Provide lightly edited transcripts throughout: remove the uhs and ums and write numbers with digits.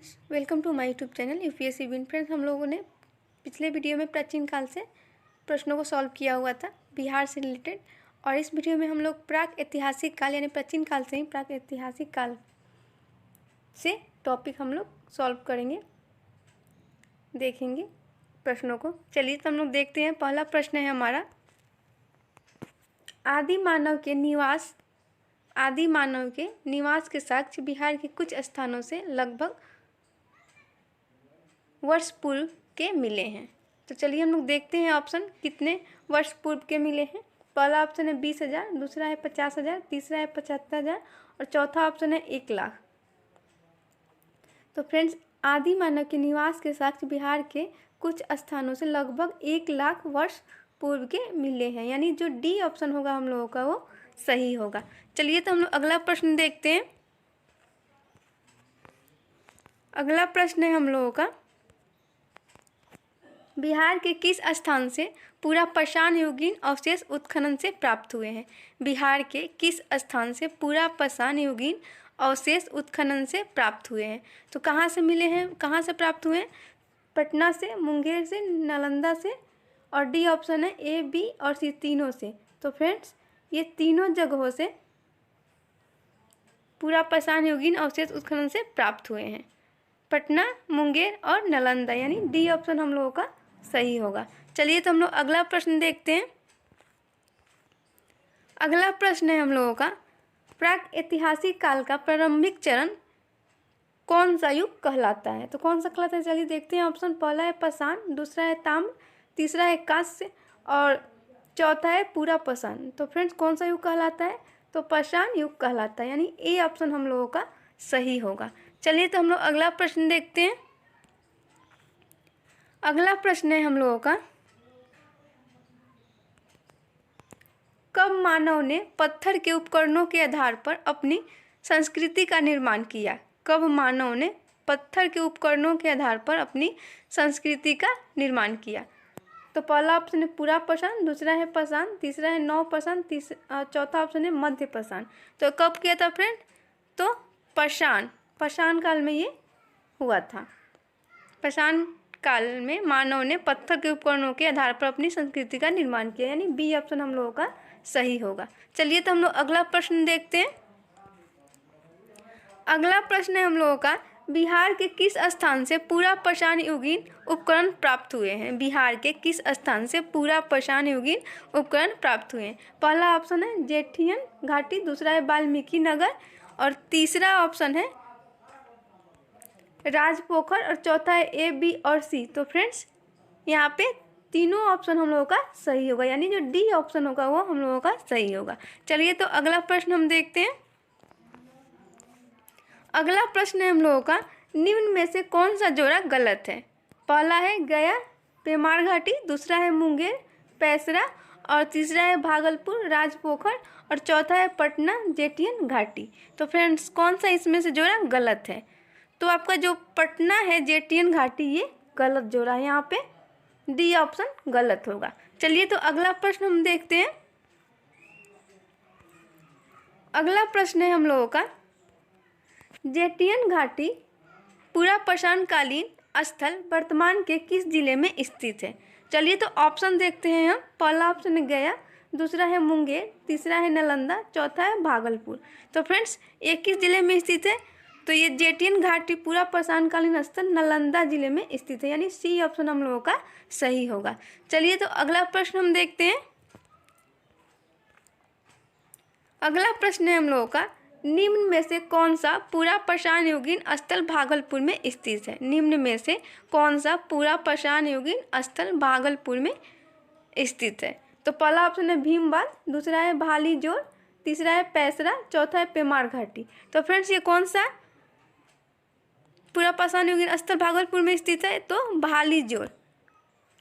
Friends, welcome to my YouTube channel UPSC win. Friends, हम लोगों ने पिछले वीडियो में प्राचीन काल से प्रश्नों को सॉल्व किया हुआ था बिहार से रिलेटेड, और इस वीडियो में हम लोग प्राक ऐतिहासिक काल यानी प्राचीन काल से ही प्राक ऐतिहासिक काल से टॉपिक हम लोग सॉल्व करेंगे, देखेंगे प्रश्नों को। चलिए तो हम लोग देखते हैं। पहला प्रश्न है हमारा, आदि मानव के निवास के साक्ष्य बिहार के कुछ स्थानों से लगभग वर्ष पूर्व के मिले हैं। तो चलिए हम लोग देखते हैं ऑप्शन कितने वर्ष पूर्व के मिले हैं। पहला ऑप्शन है 20,000, दूसरा है 50,000, तीसरा है 75,000 और चौथा ऑप्शन है 1,00,000। तो फ्रेंड्स, आदि मानव के निवास के साक्ष्य बिहार के कुछ स्थानों से लगभग 1,00,000 वर्ष पूर्व के मिले हैं, यानी जो डी ऑप्शन होगा हम लोगों का वो सही होगा। चलिए तो हम लोग अगला प्रश्न देखते हैं। अगला प्रश्न है हम लोगों का, बिहार के किस स्थान से पूरा पाषाण युगीन अवशेष उत्खनन से प्राप्त हुए हैं? बिहार के किस स्थान से पूरा पाषाण युगीन अवशेष उत्खनन से प्राप्त हुए हैं? तो कहाँ से मिले हैं, कहाँ से प्राप्त हुए हैं? पटना से, मुंगेर से, नालंदा से और डी ऑप्शन है ए, बी और सी तीनों से। तो फ्रेंड्स, ये तीनों जगहों से पूरा पाषाण युगीन अवशेष उत्खनन से प्राप्त हुए हैं। पटना, मुंगेर और नालंदा, यानी डी ऑप्शन हम लोगों का सही होगा। चलिए तो हम लोग अगला प्रश्न देखते हैं। अगला प्रश्न है हम लोगों का, प्राक ऐतिहासिक काल का प्रारंभिक चरण कौन सा युग कहलाता है? तो कौन सा कहलाता है, चलिए देखते हैं। ऑप्शन पहला है पाषाण, दूसरा है ताम्र, तीसरा है कांस्य और चौथा है पूरा पाषाण। तो फ्रेंड्स, कौन सा युग कहलाता है? तो पाषाण युग कहलाता है, यानी ए ऑप्शन हम लोगों का सही होगा। चलिए तो हम लोग अगला प्रश्न देखते हैं। अगला प्रश्न है हम लोगों का, कब मानव ने पत्थर के उपकरणों के आधार पर अपनी संस्कृति का निर्माण किया? कब मानव ने पत्थर के उपकरणों के आधार पर अपनी संस्कृति का निर्माण किया? तो पहला ऑप्शन है पूरा पाषाण, दूसरा है पाषाण, तीसरा है नव पाषाण, चौथा ऑप्शन है मध्य पाषाण। तो कब किया था फ्रेंड? तो पाषाण काल में ये हुआ था। पाषाण काल में मानव ने पत्थर के उपकरणों के आधार पर अपनी संस्कृति का निर्माण किया, यानी बी ऑप्शन हम लोगों का सही होगा। चलिए तो हम लोग अगला प्रश्न देखते हैं। अगला प्रश्न है हम लोगों का, बिहार के किस स्थान से पूरा पाषाण युगीन उपकरण प्राप्त हुए हैं? बिहार के किस स्थान से पूरा पाषाण युगीन उपकरण प्राप्त हुए हैं? पहला ऑप्शन है जेठियन घाटी, दूसरा है वाल्मीकि नगर और तीसरा ऑप्शन है राजपोखर और चौथा है ए, बी और सी। तो फ्रेंड्स, यहाँ पे तीनों ऑप्शन हम लोगों का सही होगा, यानी जो डी ऑप्शन होगा वो हम लोगों का सही होगा। चलिए तो अगला प्रश्न हम देखते हैं। अगला प्रश्न है हम लोगों का, निम्न में से कौन सा जोड़ा गलत है? पहला है गया पेमार घाटी, दूसरा है मुंगेर पैसरा और तीसरा है भागलपुर राजपोखर और चौथा है पटना जेठियन घाटी। तो फ्रेंड्स, कौन सा इसमें से जोड़ा गलत है? तो आपका जो पटना है जेठियन घाटी, ये गलत जोड़ा है, यहाँ पे डी ऑप्शन गलत होगा। चलिए तो अगला प्रश्न हम देखते हैं। अगला प्रश्न है हम लोगों का, जेठियन घाटी पूरा पाषाण कालीन स्थल वर्तमान के किस जिले में स्थित है? चलिए तो ऑप्शन देखते हैं हम। पहला ऑप्शन है गया, दूसरा है मुंगेर, तीसरा है नालंदा, चौथा है भागलपुर। तो फ्रेंड्स, ये किस जिले में स्थित है? तो ये जेठियन घाटी पूरा पाषाण कालीन स्थल नालंदा जिले में स्थित है, यानी सी ऑप्शन हम लोगों का सही होगा। चलिए तो अगला प्रश्न हम देखते हैं। अगला प्रश्न है हम लोगों का, निम्न में से कौन सा पूरा पाषाण युगीन स्थल भागलपुर में स्थित है? निम्न में से कौन सा पूरा पाषाण युगीन स्थल भागलपुर में स्थित है? तो पहला ऑप्शन है भीमबाद, दूसरा है भाली जोर, तीसरा है पैसरा, चौथा है पेमार घाटी। तो फ्रेंड्स, ये कौन सा पूरा पाषाण युगीन स्थल भागलपुर में स्थित है? तो भाली जोर,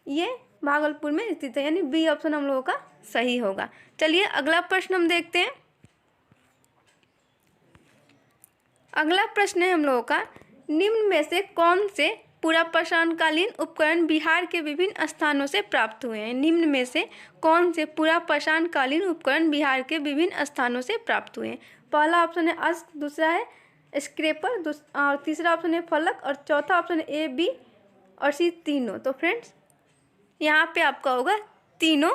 ये भागलपुर में स्थित है, यानी बी ऑप्शन हम लोगों का सही होगा। चलिए अगला प्रश्न हम देखते हैं। अगला प्रश्न है हम लोगों का, निम्न में से कौन से पूरा पाषाणकालीन उपकरण बिहार के विभिन्न स्थानों से प्राप्त हुए हैं? निम्न में से कौन से पूरा पाषाणकालीन उपकरण बिहार के विभिन्न स्थानों से प्राप्त हुए हैं? पहला ऑप्शन है अश्क, दूसरा है स्क्रैपर, और तीसरा ऑप्शन है फलक, और चौथा ऑप्शन है ए, बी और सी तीनों। तो फ्रेंड्स यहाँ पे आपका होगा तीनों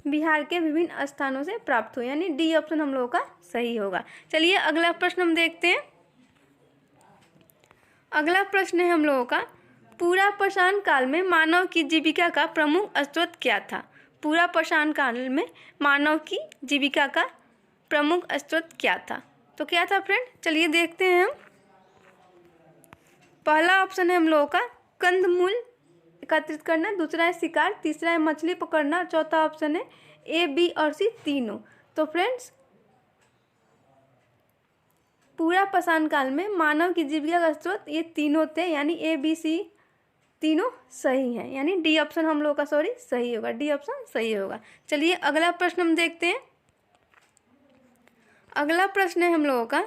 बिहार के विभिन्न स्थानों से प्राप्त हुए, यानी डी ऑप्शन हम लोगों का सही होगा। चलिए अगला प्रश्न हम देखते हैं। अगला प्रश्न है हम लोगों का, पूरा पाषाण काल में मानव की जीविका का प्रमुख स्रोत क्या था? पूरा पाषाण काल में मानव की जीविका का प्रमुख स्रोत क्या था? तो क्या था फ्रेंड, चलिए देखते हैं हम। पहला ऑप्शन है हम लोगों का कंदमूल एकत्रित करना, दूसरा है शिकार, तीसरा है मछली पकड़ना, चौथा ऑप्शन है ए, बी और सी तीनों। तो फ्रेंड्स पूरा पाषाण काल में मानव की जीविका का स्रोत ये तीनों थे, यानी ए, बी, सी तीनों सही हैं, यानी डी ऑप्शन हम लोग का सही होगा, डी ऑप्शन सही होगा। चलिए अगला प्रश्न हम देखते हैं। अगला प्रश्न है हम लोगों का,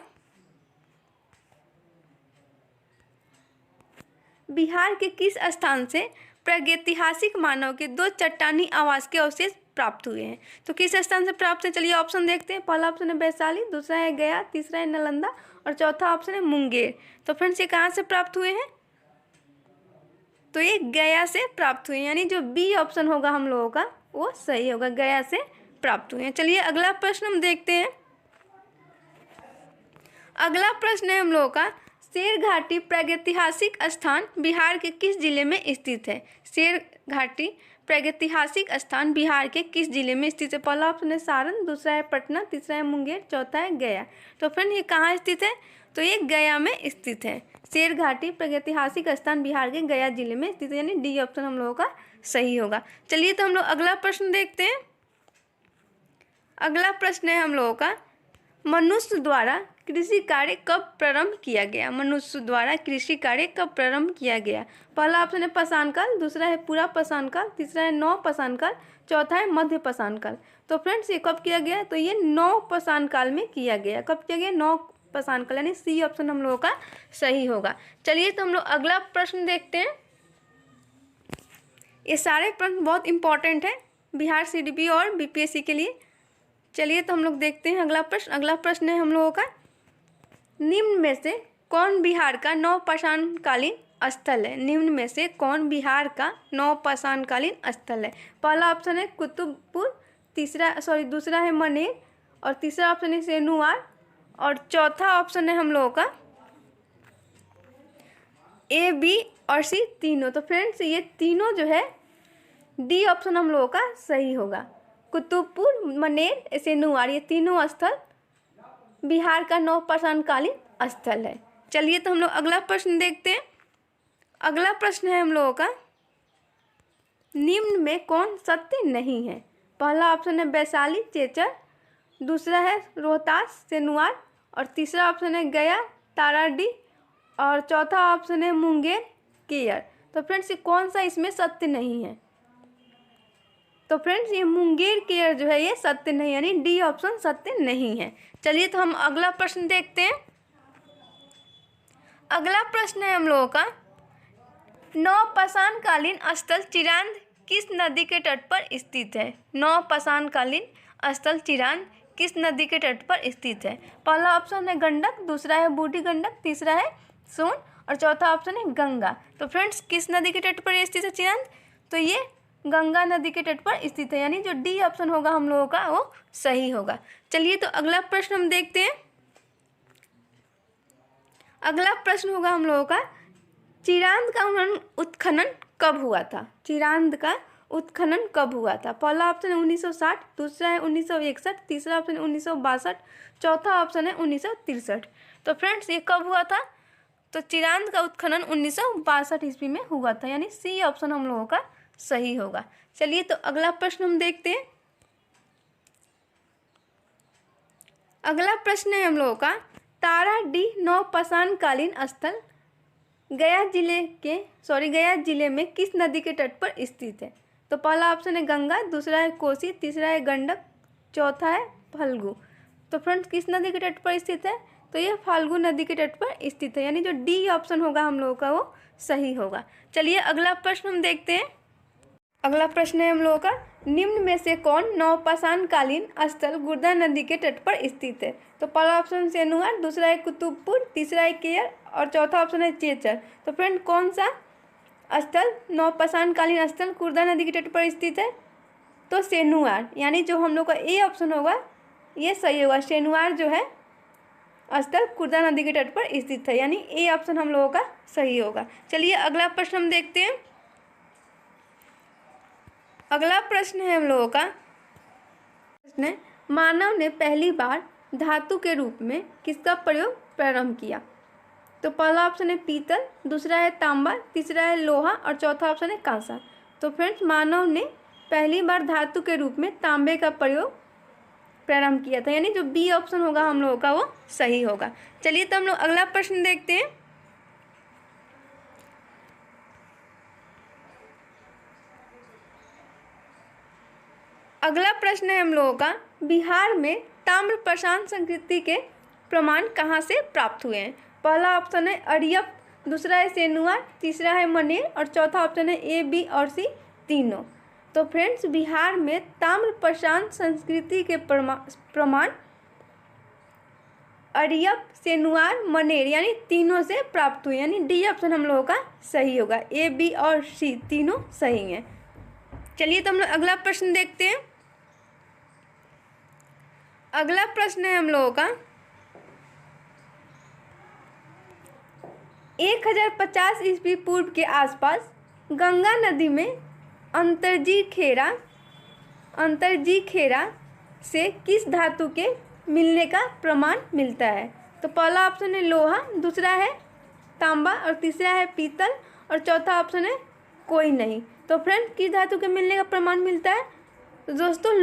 बिहार के किस स्थान से प्रागैतिहासिक मानव के 2 चट्टानी आवास के अवशेष प्राप्त हुए हैं? तो किस स्थान से प्राप्त है, चलिए ऑप्शन देखते हैं। पहला ऑप्शन है वैशाली, दूसरा है गया, तीसरा है नालंदा और चौथा ऑप्शन है मुंगेर। तो फ्रेंड्स ये कहाँ से प्राप्त हुए हैं? तो ये गया से प्राप्त हुए, यानी जो बी ऑप्शन होगा हम लोगों का वो सही होगा, गया से प्राप्त हुए हैं। चलिए अगला प्रश्न हम देखते हैं। अगला प्रश्न है हम लोगों का, शेर घाटी प्रागैतिहासिक स्थान बिहार के किस जिले में स्थित है? शेर घाटी प्रागैतिहासिक स्थान बिहार के किस जिले में स्थित है? पहला ऑप्शन है सारण, दूसरा है पटना, तीसरा है मुंगेर, चौथा है गया। तो फ्रेंड ये कहाँ स्थित है? तो ये गया में स्थित है। शेर घाटी प्रागैतिहासिक स्थान बिहार के गया जिले में स्थित है, यानी डी ऑप्शन हम लोगों का सही होगा। चलिए तो हम लोग अगला प्रश्न देखते हैं। अगला प्रश्न है हम लोगों का, मनुष्य द्वारा कृषि कार्य कब प्रारंभ किया गया? मनुष्य द्वारा कृषि कार्य कब प्रारंभ किया गया? पहला ऑप्शन है पाषाण काल, दूसरा है पूरा पाषाण काल, तीसरा है नव पाषाण काल, चौथा है मध्य पाषाण काल। तो फ्रेंड्स ये कब किया गया? तो ये नव पाषाण काल में किया गया। कब किया गया? नव पाषाण काल, यानी सी ऑप्शन हम लोगों का सही होगा। चलिए तो हम लोग अगला प्रश्न देखते हैं। ये सारे प्रश्न बहुत इंपॉर्टेंट है बिहार CDP और BPSC के लिए। चलिए तो हम लोग देखते हैं अगला प्रश्न। अगला प्रश्न है हम लोगों का, निम्न में से कौन बिहार का नवपाषाणकालीन स्थल है? निम्न में से कौन बिहार का नवपाषाणकालीन स्थल है? पहला ऑप्शन है कुतुबपुर, दूसरा है मनेर और तीसरा ऑप्शन है सेनुवार और चौथा ऑप्शन है हम लोगों का ए, बी और सी तीनों। तो फ्रेंड्स ये तीनों जो है डी ऑप्शन हम लोगों का सही होगा। कुतुबपुर, मनेर, सेनुवार ये तीनों स्थल बिहार का नवपाषाणकालीन स्थल है। चलिए तो हम लोग अगला प्रश्न देखते हैं। अगला प्रश्न है हम लोगों का, निम्न में कौन सत्य नहीं है? पहला ऑप्शन है वैशाली, चेचर, दूसरा है रोहतास, सेनुवार और तीसरा ऑप्शन है गया, ताराडी और चौथा ऑप्शन है मुंगेर, केयर। तो फ्रेंड्स ये कौन सा इसमें सत्य नहीं है? तो फ्रेंड्स ये मुंगेर, केयर जो है ये सत्य नहीं, यानी डी ऑप्शन सत्य नहीं है। चलिए तो हम अगला प्रश्न देखते हैं। अगला प्रश्न है हम लोगों का, नवपाषाणकालीन स्थल चिरांद किस नदी के तट पर स्थित है? नवपाषाणकालीन स्थल चिरांद किस नदी के तट पर स्थित है? पहला ऑप्शन है गंडक, दूसरा है बूढ़ी गंडक, तीसरा है सोन और चौथा ऑप्शन है गंगा। तो फ्रेंड्स किस नदी के तट पर स्थित है चिरांद? तो ये गंगा नदी के तट पर स्थित है, यानी जो डी ऑप्शन होगा हम लोगों का वो सही होगा। चलिए तो अगला प्रश्न हम देखते हैं। अगला प्रश्न होगा हम लोगों का, चिरांद का उत्खनन कब हुआ था? चिरांद का उत्खनन कब हुआ था? पहला ऑप्शन है 1960, दूसरा है 1961, तीसरा ऑप्शन है 1962, चौथा ऑप्शन है 1963। तो फ्रेंड्स ये कब हुआ था? तो चिरांद का उत्खनन 1962 ईस्वी में हुआ था, यानी सी ऑप्शन हम लोगों का सही होगा। चलिए तो अगला प्रश्न हम देखते हैं। अगला प्रश्न है हम लोगों का, ताराडीह नवपाषाणकालीन स्थल गया जिले में किस नदी के तट पर स्थित है? तो पहला ऑप्शन है गंगा, दूसरा है कोसी, तीसरा है गंडक, चौथा है फल्गु। तो फ्रेंड्स किस नदी के तट पर स्थित है? तो ये फाल्गु नदी के तट पर स्थित है, यानी जो डी ऑप्शन होगा हम लोगों का वो सही होगा। चलिए अगला प्रश्न हम देखते हैं। अगला प्रश्न है हम लोगों का, निम्न में से कौन नवपाषाणकालीन स्थल गुर्दा नदी के तट पर स्थित है? तो पहला ऑप्शन सेनुआर, दूसरा है कुतुबपुर, तीसरा है केयर और चौथा ऑप्शन है चेचर। तो फ्रेंड कौन सा स्थल नवपाषाणकालीन स्थल गुर्दा नदी के तट पर स्थित है? तो सेनुआर, यानी जो हम लोग का ए ऑप्शन होगा ये सही होगा। सेनुआर जो है स्थल गुर्दा नदी के तट पर स्थित है, यानी ए ऑप्शन हम लोगों का सही होगा। चलिए अगला प्रश्न हम देखते हैं। अगला प्रश्न है हम लोगों का, प्रश्न है, मानव ने पहली बार धातु के रूप में किसका प्रयोग प्रारंभ किया? तो पहला ऑप्शन है पीतल, दूसरा है तांबा, तीसरा है लोहा और चौथा ऑप्शन है कांसा। तो फ्रेंड्स मानव ने पहली बार धातु के रूप में तांबे का प्रयोग प्रारंभ किया था, यानी जो बी ऑप्शन होगा हम लोगों का वो सही होगा। चलिए तो हम लोग अगला प्रश्न देखते हैं। अगला प्रश्न है हम लोगों का, बिहार में ताम्र प्रशांत संस्कृति के प्रमाण कहाँ से प्राप्त हुए हैं? पहला ऑप्शन है अरियप, दूसरा है सेनुआर, तीसरा है मनेर और चौथा ऑप्शन है ए, बी और सी तीनों। तो फ्रेंड्स बिहार में ताम्र प्रशांत संस्कृति के प्रमाण अरियप, सेनुआर, मनेर यानी तीनों से प्राप्त हुए, यानी डी ऑप्शन हम लोगों का सही होगा। ए, बी और सी तीनों सही हैं। चलिए तो हम लोग अगला प्रश्न देखते हैं। अगला प्रश्न है हम लोगों का, 1050 ईस्वी पूर्व के आसपास गंगा नदी में अंतर्जी खेरा से किस धातु के मिलने का प्रमाण मिलता है? तो पहला ऑप्शन है लोहा, दूसरा है तांबा और तीसरा है पीतल और चौथा ऑप्शन है कोई नहीं। तो फ्रेंड किस धातु के मिलने का प्रमाण मिलता है? तो दोस्तों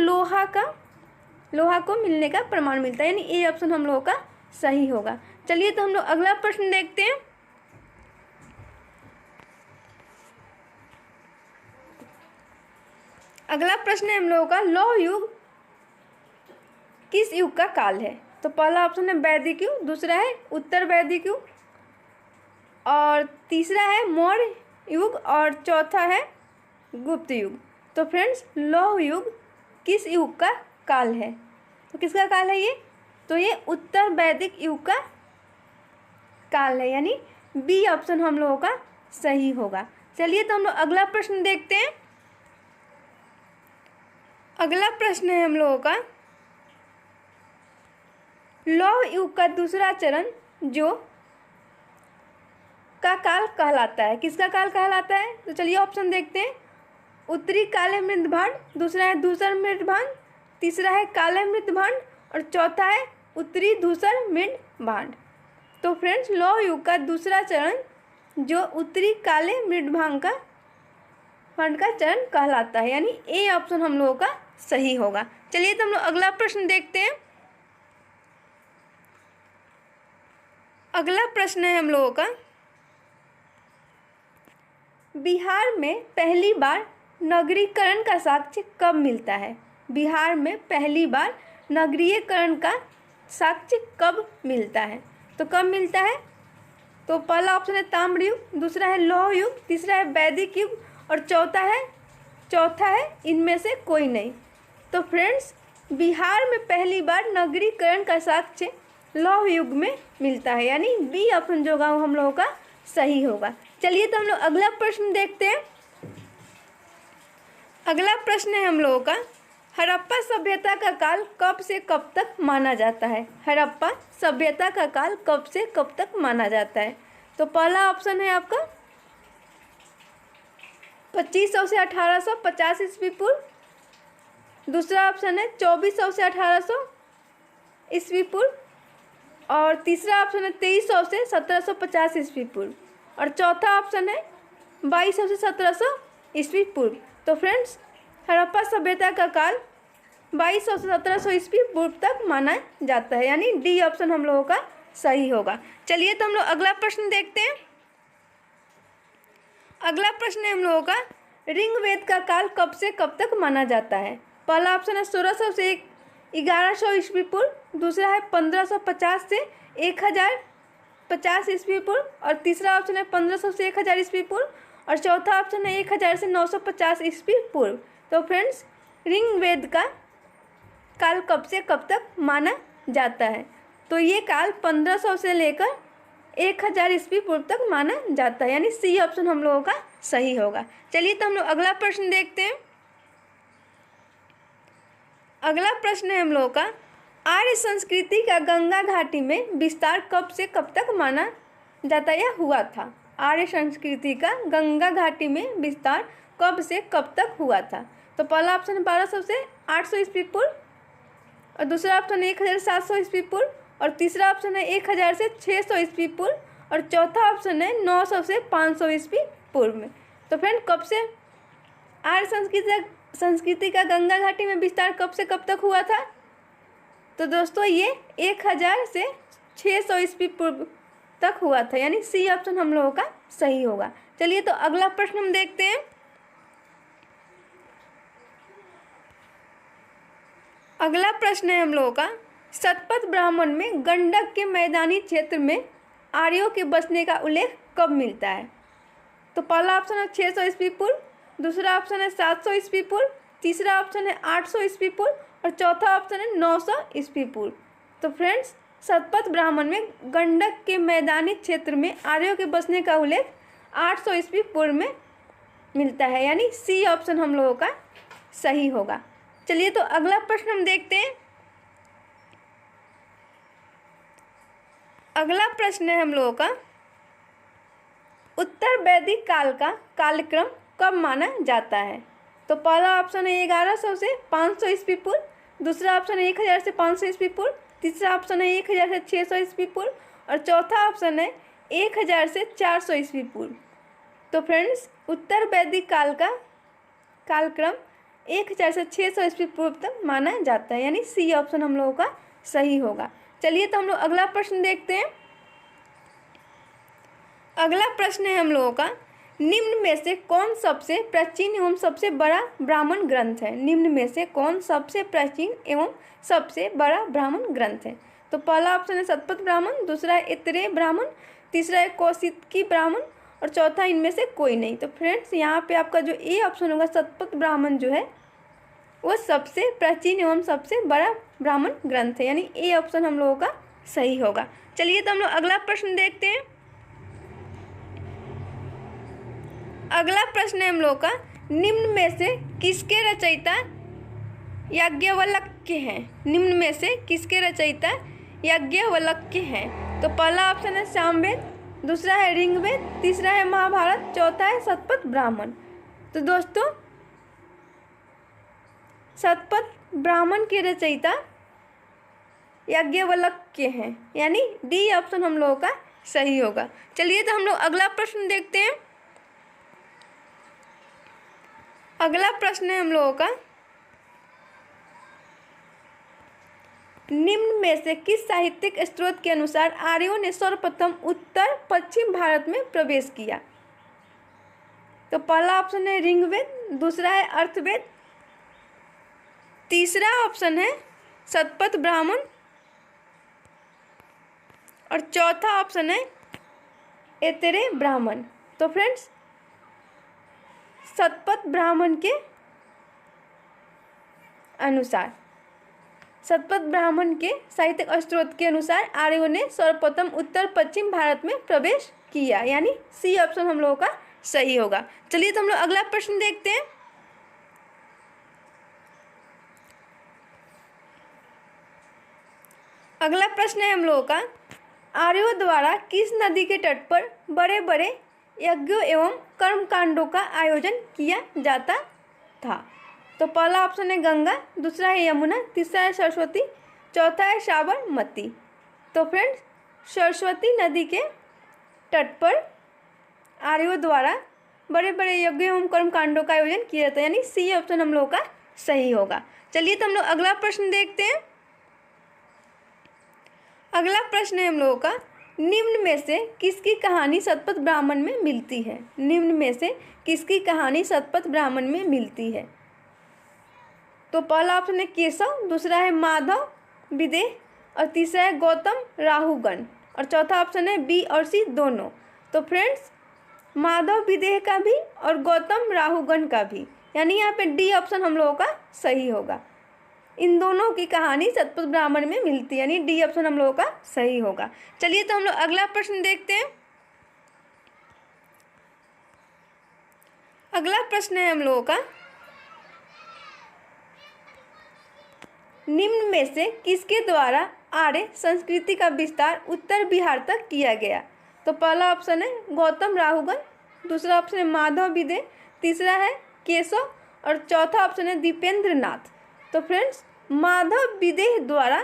लोहा को मिलने का प्रमाण मिलता है, यानी ए ऑप्शन हम लोगों का सही होगा। चलिए तो हम लोग अगला प्रश्न देखते हैं। अगला प्रश्न है हम लोगों का, लौह युग किस युग का काल है? तो पहला ऑप्शन है वैदिक युग, दूसरा है उत्तर वैदिक युग और तीसरा है मौर्य युग और चौथा है गुप्त युग। तो फ्रेंड्स लौह युग किस युग का काल है? तो किसका काल है ये? तो ये उत्तर वैदिक युग का काल है, यानी बी ऑप्शन हम लोगों का सही होगा। चलिए तो हम लोग अगला प्रश्न देखते हैं। अगला प्रश्न है हम लोगों का, लौह युग का दूसरा चरण जो का काल कहलाता है, किसका काल कहलाता है? तो चलिए ऑप्शन देखते हैं। उत्तरी काले मृतभांड, दूसरा है धूसर मृतभांड, तीसरा है काले मृतभांड और चौथा है उत्तरी धूसर मृतभांड। तो फ्रेंड्स लौह युग का दूसरा चरण जो उत्तरी काले मृतभांड का चरण कहलाता है, यानी ए ऑप्शन हम लोगों का सही होगा। चलिए तो हम लोग अगला प्रश्न देखते हैं। अगला प्रश्न है हम लोगों का, बिहार में पहली बार नगरीकरण का साक्ष्य कब मिलता है? बिहार में पहली बार नगरीकरण का साक्ष्य कब मिलता है? तो कब मिलता है? तो पहला ऑप्शन है ताम्र युग, दूसरा है लौह युग, तीसरा है वैदिक युग और चौथा है इनमें से कोई नहीं। तो फ्रेंड्स बिहार में पहली बार नगरीकरण का साक्ष्य लौह युग में मिलता है, यानी बी ऑप्शन जो होगा वो हम लोगों का सही होगा। चलिए तो हम लोग अगला प्रश्न देखते हैं। अगला प्रश्न है हम लोगों का, हड़प्पा सभ्यता का काल कब से कब तक माना जाता है? हड़प्पा सभ्यता का काल कब से कब तक माना जाता है? तो पहला ऑप्शन है आपका 2500 से 1850 ईस्वी पूर्व, दूसरा ऑप्शन है 2400 से 1800 ईस्वी पूर्व और तीसरा ऑप्शन है 2300 से 1750 ईस्वी पूर्व और चौथा ऑप्शन है 2200 से 1700 ईस्वी पूर्व। तो फ्रेंड्स हड़प्पा सभ्यता का काल 2200 से 1700 ईस्वी पूर्व तक माना जाता है, यानी डी ऑप्शन हम लोगों का सही होगा। चलिए तो हम लोग अगला प्रश्न देखते हैं। अगला प्रश्न है हम लोगों का, ऋग्वेद का काल कब से कब तक माना जाता है? पहला ऑप्शन है 1600 से 1100 ईस्वी पूर्व, दूसरा है 1550 से 1050 ईस्वी पूर्व और तीसरा ऑप्शन है 1500 से 1000 ईस्वी पूर्व और चौथा ऑप्शन है 1000 से 950 ईस्वी पूर्व। तो फ्रेंड्स ऋग्वेद का काल कब से कब तक माना जाता है? तो ये काल 1500 से लेकर 1000 ईस्वी पूर्व तक माना जाता है, यानी सी ऑप्शन हम लोगों का सही होगा। चलिए तो हम लोग अगला प्रश्न देखते हैं। अगला प्रश्न है हम लोगों का, आर्य संस्कृति का गंगा घाटी में विस्तार कब से कब तक माना जाता या हुआ था? आर्य संस्कृति का गंगा घाटी में विस्तार कब से कब तक हुआ था? तो पहला ऑप्शन है 1200 से 800 ईस्वी पूर्व, और दूसरा ऑप्शन है 1700 ईस्वी पूर्व, और तीसरा ऑप्शन है 1000 से 600 ईस्वी पूर्व, और चौथा ऑप्शन है 900 से 500 ईस्वी पूर्व में। तो फ्रेंड कब से आर्य संस्कृति का गंगा घाटी में विस्तार कब से कब तक हुआ था? तो दोस्तों ये 1000 से 600 ईस्वी पूर्व तक हुआ था, यानी सी ऑप्शन हम लोगों का सही होगा। चलिए तो अगला प्रश्न हम देखते हैं। अगला प्रश्न है हम लोगों का, शतपथ ब्राह्मण में गंडक के मैदानी क्षेत्र में आर्यों के बसने का उल्लेख कब मिलता है? तो पहला ऑप्शन है 600 ईस्वी पूर्व, दूसरा ऑप्शन है 700 ईस्वी पूर्व, तीसरा ऑप्शन है 800 ईस्वी पूर्व, और चौथा ऑप्शन है 900 ईस्वी पूर्व। तो फ्रेंड्स शतपथ ब्राह्मण में गंडक के मैदानी क्षेत्र में आर्यों के बसने का उल्लेख 800 ईस्वी पूर्व में मिलता है, यानी सी ऑप्शन हम लोगों का सही होगा। चलिए तो अगला प्रश्न हम देखते हैं। अगला प्रश्न है हम लोगों का, उत्तर वैदिक काल का कालक्रम कब माना जाता है? तो पहला ऑप्शन है 1100 से 500 ईस्वी पूर्व, दूसरा ऑप्शन है 1000 से 500 ईस्वी पूर्व, तीसरा ऑप्शन है 1000 से 600 ईस्वी पूर्व, और चौथा ऑप्शन है 1000 से 400 ईस्वी पूर्व। तो फ्रेंड्स उत्तर वैदिक काल का कालक्रम 1000 से 600 ईस्वी पूर्व तक माना जाता है, यानी सी ऑप्शन हम लोगों का सही होगा। चलिए तो हम लोग अगला प्रश्न देखते हैं। अगला प्रश्न है हम लोगों का, निम्न में से कौन सबसे प्राचीन एवं सबसे बड़ा ब्राह्मण ग्रंथ है? निम्न में से कौन सबसे प्राचीन एवं सबसे बड़ा ब्राह्मण ग्रंथ है? तो पहला ऑप्शन है शतपथ ब्राह्मण, दूसरा है ऐतरेय ब्राह्मण, तीसरा है कौशिकी ब्राह्मण, और चौथा इनमें से कोई नहीं। तो फ्रेंड्स यहाँ पे आपका जो ए ऑप्शन होगा शतपथ ब्राह्मण जो है वो सबसे प्राचीन एवं सबसे बड़ा ब्राह्मण ग्रंथ है, यानी ए ऑप्शन हम लोगों का सही होगा। चलिए तो हम लोग अगला प्रश्न देखते हैं। अगला प्रश्न है हम लोगों का, निम्न में से किसके रचयिता याज्ञवल्क्य हैं? निम्न में से किसके रचयिता याज्ञवल्क्य हैं? तो पहला ऑप्शन है सामवेद, दूसरा है ऋग्वेद, तीसरा है महाभारत, चौथा है शतपथ ब्राह्मण। तो दोस्तों शतपथ ब्राह्मण के रचयिता याज्ञवल्क्य हैं, यानी डी ऑप्शन हम लोगों का सही होगा। चलिए तो हम लोग अगला प्रश्न देखते हैं। अगला प्रश्न है हम लोगों का, निम्न में से किस साहित्यिक स्रोत के अनुसार आर्यों ने सर्वप्रथम उत्तर पश्चिम भारत में प्रवेश किया? तो पहला ऑप्शन है ऋग्वेद, दूसरा है अर्थवेद, तीसरा ऑप्शन है शतपथ ब्राह्मण, और चौथा ऑप्शन है ऐतरेय ब्राह्मण। तो फ्रेंड्स शतपथ ब्राह्मण के अनुसार, शतपथ ब्राह्मण के साहित्यिक स्रोत के अनुसार आर्यों ने सर्वप्रथम उत्तर पश्चिम भारत में प्रवेश किया, यानी सी ऑप्शन हम लोगों का सही होगा। चलिए तो हम लोग अगला प्रश्न देखते हैं। अगला प्रश्न है हम लोगों का, आर्यों द्वारा किस नदी के तट पर बड़े बड़े यज्ञों एवं कर्मकांडों का आयोजन किया जाता था? तो पहला ऑप्शन है गंगा, दूसरा है यमुना, तीसरा है सरस्वती, चौथा है साबरमती। तो फ्रेंड्स सरस्वती नदी के तट पर आर्यों द्वारा बड़े बड़े यज्ञ एवं कर्मकांडों का आयोजन किया जाता है, यानी सी ऑप्शन हम लोगों का सही होगा। चलिए तो हम लोग अगला प्रश्न देखते हैं। अगला प्रश्न है हम लोगों का, निम्न में से किसकी कहानी शतपथ ब्राह्मण में मिलती है? निम्न में से किसकी कहानी शतपथ ब्राह्मण में मिलती है? तो पहला ऑप्शन है केशव, दूसरा है माधव विदेह, और तीसरा है गौतम राहुगण, और चौथा ऑप्शन है बी और सी दोनों। तो फ्रेंड्स माधव विदेह का भी और गौतम राहुगण का भी, यानी यहाँ पे डी ऑप्शन हम लोगों का सही होगा। इन दोनों की कहानी सतपथ ब्राह्मण में मिलती है, यानी डी ऑप्शन हम लोगों का सही होगा। चलिए तो हम लोग अगला प्रश्न देखते हैं। अगला प्रश्न है हम लोगों का, निम्न में से किसके द्वारा आर्य संस्कृति का विस्तार उत्तर बिहार तक किया गया? तो पहला ऑप्शन है गौतम राहुगण, दूसरा ऑप्शन है माधव विदेह, तीसरा है केशव और चौथा ऑप्शन है दीपेंद्र नाथ। तो फ्रेंड्स, माधव विदेह द्वारा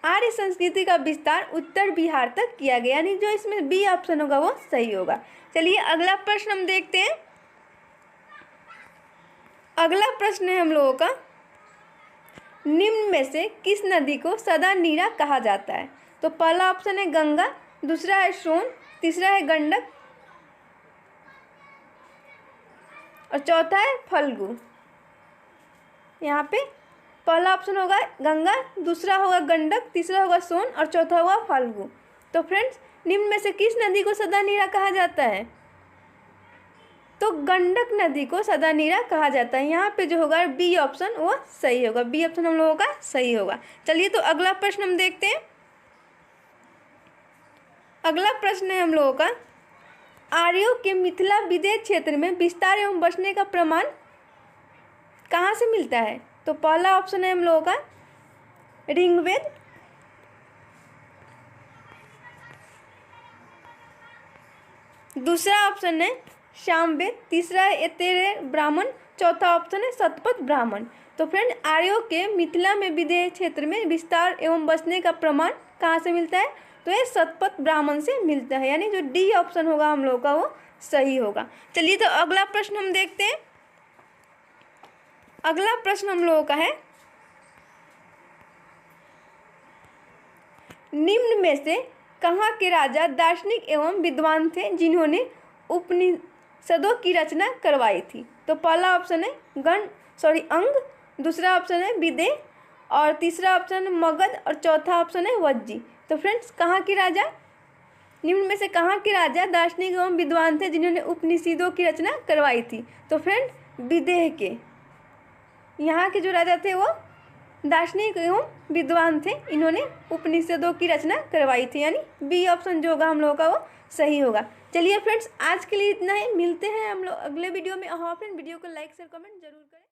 आर्य संस्कृति का विस्तार उत्तर बिहार तक किया गया, यानी जो इसमें बी ऑप्शन होगा वो सही होगा। चलिए अगला प्रश्न हम देखते हैं। अगला प्रश्न है हम लोगों का, निम्न में से किस नदी को सदा नीरा कहा जाता है? तो पहला ऑप्शन है गंगा, दूसरा है सोन, तीसरा है गंडक और चौथा है फल्गु। यहाँ पे पहला ऑप्शन होगा गंगा, दूसरा होगा गंडक, तीसरा होगा सोन और चौथा होगा फल्गु। तो फ्रेंड्स, निम्न में से किस नदी को सदा नीरा कहा जाता है? तो गंडक नदी को सदा नीरा कहा जाता है। यहाँ पे जो होगा बी ऑप्शन वो सही होगा, बी ऑप्शन हम लोगों का सही होगा। चलिए तो अगला प्रश्न हम देखते हैं। अगला प्रश्न है हम लोगों का, आर्यों के मिथिला विदेह क्षेत्र में विस्तार एवं बसने का प्रमाण कहाँ से मिलता है? तो पहला ऑप्शन है हम लोगों का ऋग्वेद, दूसरा ऑप्शन है सामवेद, तीसरा है ऐतरेय ब्राह्मण, चौथा ऑप्शन है शतपथ ब्राह्मण। तो फ्रेंड, आर्यों के मिथिला में विदेह क्षेत्र में विस्तार एवं बसने का प्रमाण कहाँ से मिलता है? तो ये शतपथ ब्राह्मण से मिलता है, यानी जो डी ऑप्शन होगा हम लोगों का वो सही होगा। चलिए तो अगला प्रश्न हम देखते हैं। अगला प्रश्न हम लोगों का है, निम्न में से कहाँ के राजा दार्शनिक एवं विद्वान थे जिन्होंने उपनिषदों की रचना करवाई थी? तो पहला ऑप्शन है अंग, दूसरा ऑप्शन है विदेह और तीसरा ऑप्शन है मगध और चौथा ऑप्शन है वज्जी। तो फ्रेंड्स, कहाँ के राजा, निम्न में से कहाँ के राजा दार्शनिक एवं विद्वान थे जिन्होंने उपनिषदों की रचना करवाई थी? तो फ्रेंड, विदेह के यहाँ के जो राजा थे वो दार्शनिक एवं विद्वान थे, इन्होंने उपनिषदों की रचना करवाई थी, यानी बी ऑप्शन जो होगा हम लोगों का वो सही होगा। चलिए फ्रेंड्स, आज के लिए इतना ही, मिलते हैं हम लोग अगले वीडियो में। हाँ फ्रेंड, वीडियो को लाइक शेयर कमेंट जरूर करें।